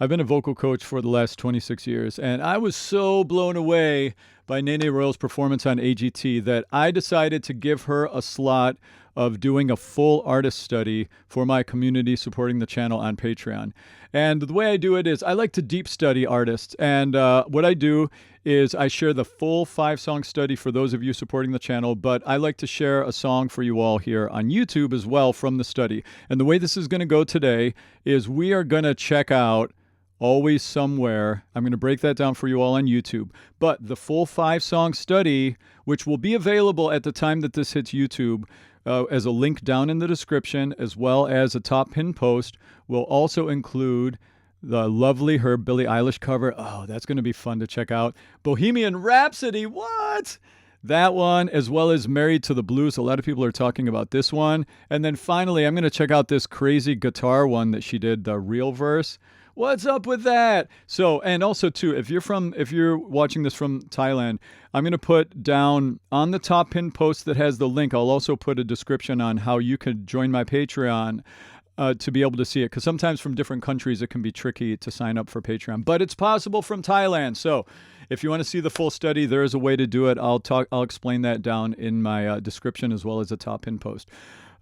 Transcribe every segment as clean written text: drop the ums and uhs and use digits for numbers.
I've been a vocal coach for the last 26 years, and I was so blown away by Nene Royal's performance on AGT that I decided to give her a slot of doing a full artist study for my community supporting the channel on Patreon. And the way I do it is I like to deep study artists. And what I do is I share the full 5-song study for those of you supporting the channel, but I like to share a song for you all here on YouTube as well from the study. And the way this is going to go today is we are going to check out Always Somewhere. I'm going to break that down for you all on YouTube. But the full 5-song study, which will be available at the time that this hits YouTube, as a link down in the description, as well as a top pin post, will also include the lovely her Billie Eilish cover. Oh, that's going to be fun to check out. Bohemian Rhapsody, what? That one, as well as Married to the Blues. A lot of people are talking about this one. And then finally, I'm going to check out this crazy guitar one that she did, the real verse. What's up with that? So, and also too, if you're watching this from Thailand, I'm going to put down on the top pin post that has the link. I'll also put a description on how you could join my Patreon to be able to see it. Because sometimes from different countries, it can be tricky to sign up for Patreon, but it's possible from Thailand. So if you want to see the full study, there is a way to do it. I'll explain that down in my description as well as a top pin post.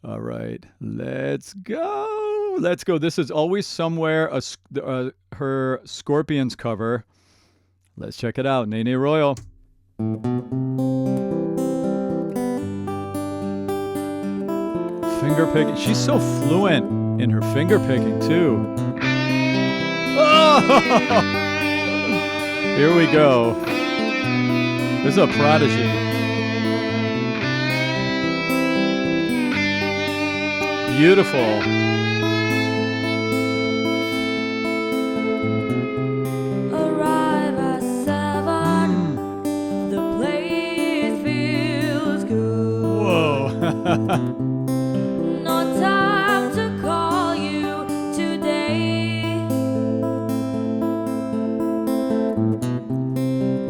All right, let's go. Let's go. This is Always Somewhere, her Scorpions cover. Let's check it out. Nene Royal. Finger picking. She's so fluent in her finger picking, too. Oh! Here we go. This is a prodigy. Beautiful. Arrive at 7. The place feels good. Whoa. No time to call you today.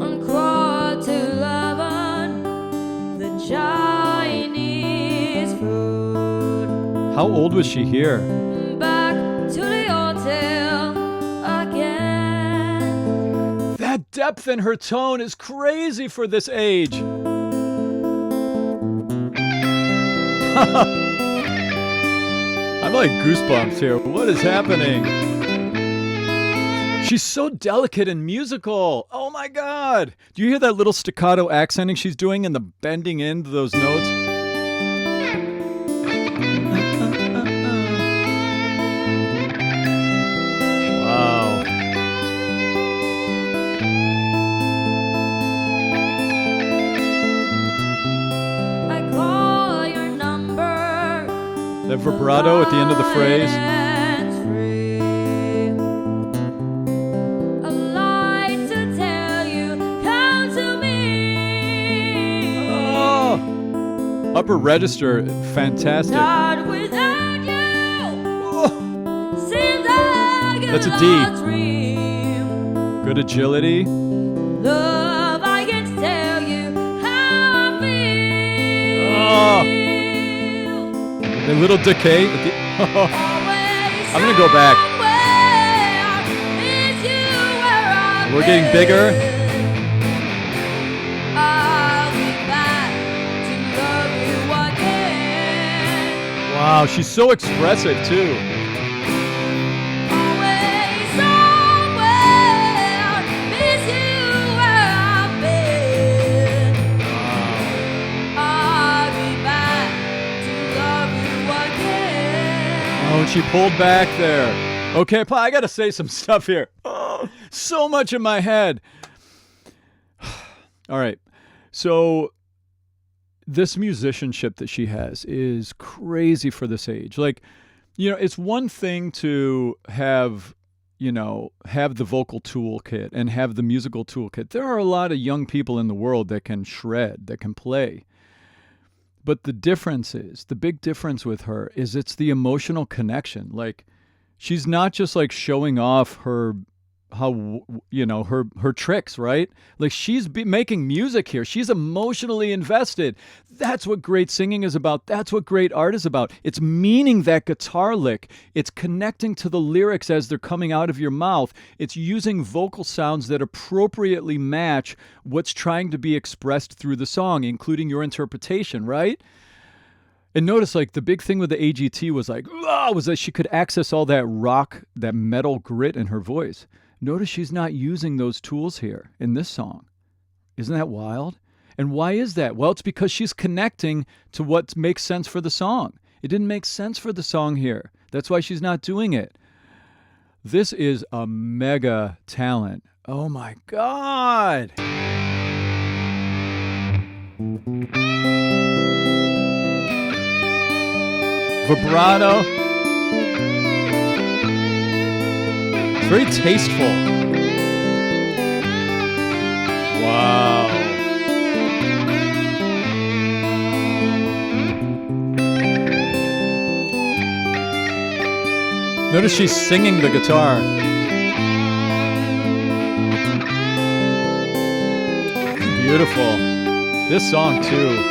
On 11:15, the Chinese food. How old was she here? Back to the hotel again. That depth in her tone is crazy for this age. I'm like goosebumps here. What is happening? She's so delicate and musical. Oh my God. Do you hear that little staccato accenting she's doing and the bending into those notes? Wow. I call your number. That vibrato at the end of the phrase. I like to tell you, come to me. Oh. Upper register, fantastic. Not without you. Seems like That's a D. dream. Good agility. Love, I can't tell you how I feel. Oh. A little decay. I'm gonna go back. We're getting bigger. I'll be back to love you again. Wow, she's so expressive too. Always somewhere, miss you where I've been. I'll be back to love you again. Oh, and she pulled back there. Okay, Pa, I gotta say some stuff here. Oh, so much in my head. All right, so this musicianship that she has is crazy for this age. Like, it's one thing to have the vocal toolkit and have the musical toolkit. There are a lot of young people in the world that can shred, that can play. But the big difference with her is it's the emotional connection. Like, she's not just like showing off her her tricks, right? Like she's making music here. She's emotionally invested. That's what great singing is about. That's what great art is about. It's meaning that guitar lick. It's connecting to the lyrics as they're coming out of your mouth. It's using vocal sounds that appropriately match what's trying to be expressed through the song, including your interpretation, right? And notice, like, the big thing with the AGT was that she could access all that rock, that metal grit in her voice. Notice she's not using those tools here in this song. Isn't that wild? And why is that? Well, it's because she's connecting to what makes sense for the song. It didn't make sense for the song here. That's why she's not doing it. This is a mega talent. Oh my God. Vibrato. It's very tasteful. Wow. Notice she's singing the guitar. Beautiful. This song too.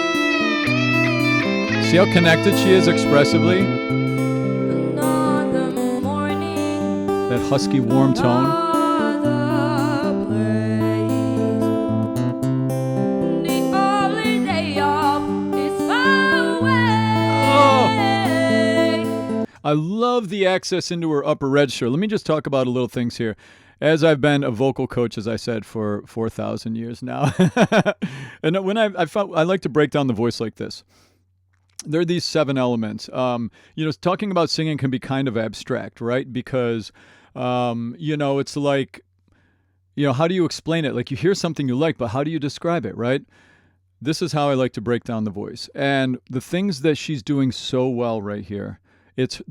See how connected she is expressively? Another morning, That husky, warm tone. another place. The only day off is far away. I love the access into her upper register. Let me just talk about a little things here. As I've been a vocal coach, as I said, for 4,000 years now. And when I like to break down the voice like this. There are these 7 elements. Talking about singing can be kind of abstract, right? Because, it's like, how do you explain it? Like you hear something you like, but how do you describe it, right? This is how I like to break down the voice. And the things that she's doing so well right here, it's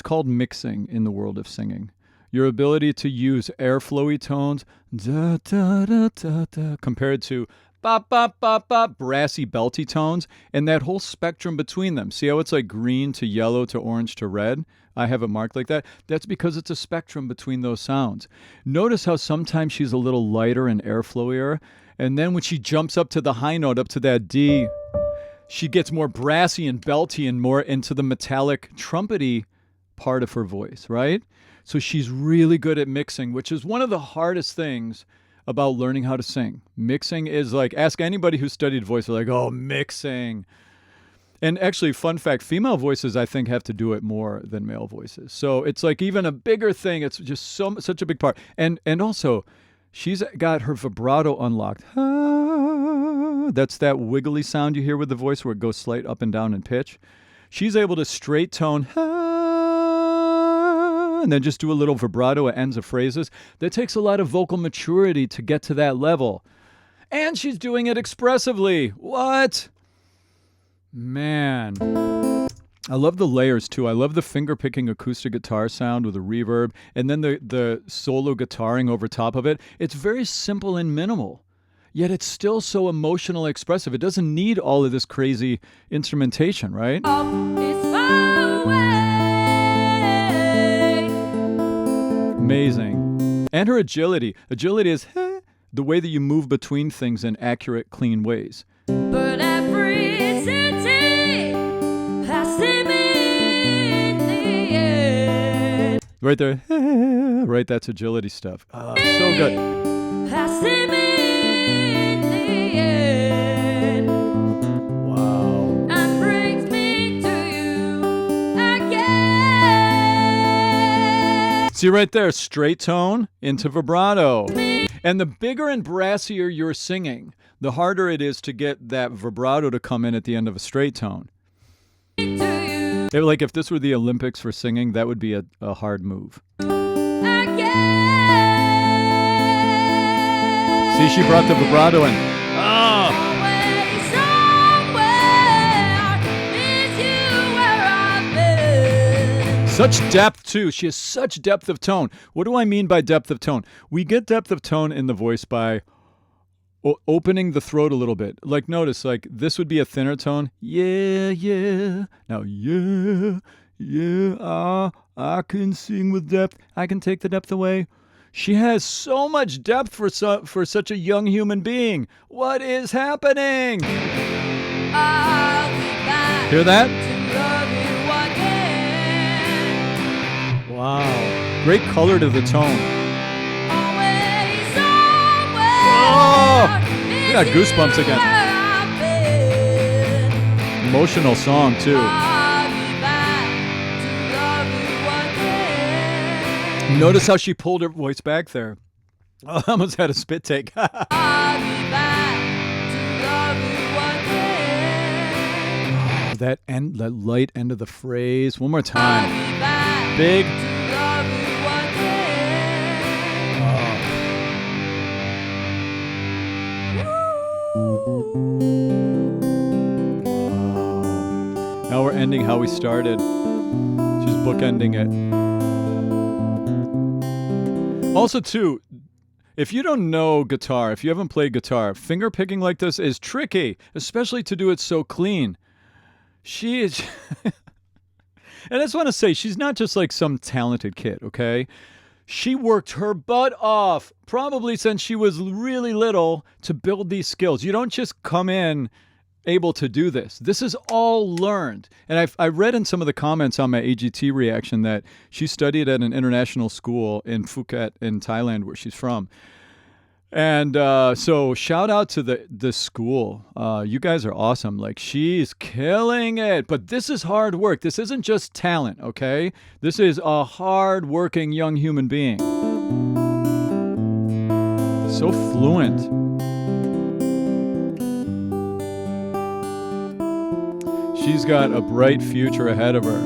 called mixing in the world of singing. Your ability to use airflowy tones, da, da, da, da, da, compared to bop, bop, bop, bop, brassy, belty tones, and that whole spectrum between them. See how it's like green to yellow to orange to red? I have it marked like that. That's because it's a spectrum between those sounds. Notice how sometimes she's a little lighter and airflowier, and then when she jumps up to the high note, up to that D, she gets more brassy and belty and more into the metallic, trumpety part of her voice, right? So she's really good at mixing, which is one of the hardest things about learning how to sing. Mixing is like, ask anybody who studied voice, they're like, oh, mixing. And actually, fun fact, female voices, I think, have to do it more than male voices. So it's like even a bigger thing. It's just such a big part. And also, she's got her vibrato unlocked. Ah, that's that wiggly sound you hear with the voice where it goes slight up and down in pitch. She's able to straight tone, and then just do a little vibrato at ends of phrases. That takes a lot of vocal maturity to get to that level. And she's doing it expressively. What? Man. I love the layers too. I love the finger-picking acoustic guitar sound with a reverb, and then the solo guitaring over top of it. It's very simple and minimal, yet it's still so emotionally expressive. It doesn't need all of this crazy instrumentation, right? It's far away. Amazing. And her agility. Agility is the way that you move between things in accurate, clean ways. But every city has seen me in the end. Right there. Right, that's agility stuff. Oh, so good. Has seen me in the end. Wow. And brings me to you again. See right there, straight tone into vibrato. And the bigger and brassier you're singing, the harder it is to get that vibrato to come in at the end of a straight tone. Like if this were the Olympics for singing, that would be a hard move. See, she brought the vibrato in. Ah! Such depth, too. She has such depth of tone. What do I mean by depth of tone? We get depth of tone in the voice by opening the throat a little bit. Like, notice, like, this would be a thinner tone. Yeah, yeah. Now, yeah, yeah, I can sing with depth. I can take the depth away. She has so much depth for such a young human being. What is happening? I'll be back Hear that? to love you again. Wow. Great color to the tone. Always somewhere. Oh, I got goosebumps again. I've been. Emotional song, too. I'll be back to love you again. Notice how she pulled her voice back there. Oh, I almost had a spit take. I'll be back to love you again. That light end of the phrase. One more I'll time. be back Big. to love you again. Now we're ending how we started. She's bookending it. Also, too, if you don't know guitar, if you haven't played guitar, finger picking like this is tricky, especially to do it so clean. She is... And I just want to say, she's not just like some talented kid, okay? She worked her butt off, probably since she was really little, to build these skills. You don't just come in able to do this. This is all learned. And I read in some of the comments on my AGT reaction that she studied at an international school in Phuket in Thailand, where she's from. And so shout out to the school. You guys are awesome. Like, she's killing it. But this is hard work. This isn't just talent, okay? This is a hard-working young human being. So fluent. She's got a bright future ahead of her.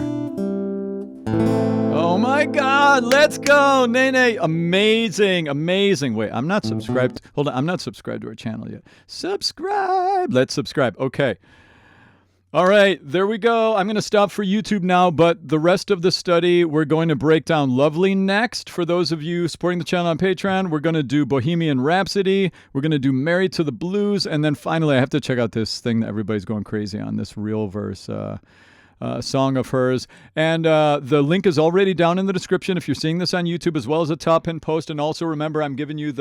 Oh my God, let's go, Nene. Amazing, amazing. Wait, I'm not subscribed. Hold on, I'm not subscribed to her channel yet. Subscribe. Let's subscribe. Okay. All right, there we go. I'm going to stop for YouTube now, but the rest of the study, we're going to break down Lovely next. For those of you supporting the channel on Patreon, we're going to do Bohemian Rhapsody. We're going to do Married to the Blues. And then finally, I have to check out this thing that everybody's going crazy on, this real verse song of hers. And the link is already down in the description if you're seeing this on YouTube, as well as a top pin post. And also remember, I'm giving you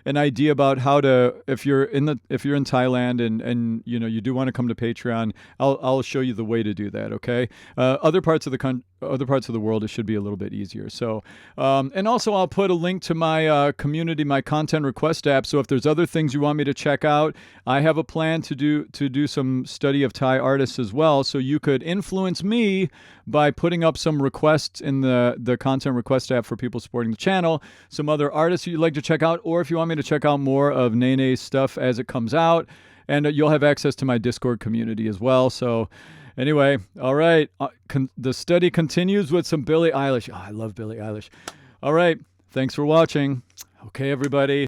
an idea about how to, if you're in Thailand and you do want to come to Patreon, I'll show you the way to do that. Okay. Other parts of the world, it should be a little bit easier. So, and also I'll put a link to my community, my content request app. So if there's other things you want me to check out, I have a plan to do some study of Thai artists as well. So you could influence me by putting up some requests in the content request app for people supporting the channel, some other artists you'd like to check out, or if you want me to check out more of Nene's stuff as it comes out, and you'll have access to my Discord community as well. So anyway, all right, the study continues with some Billie Eilish. Oh, I love Billie Eilish. All right, thanks for watching. Okay, everybody.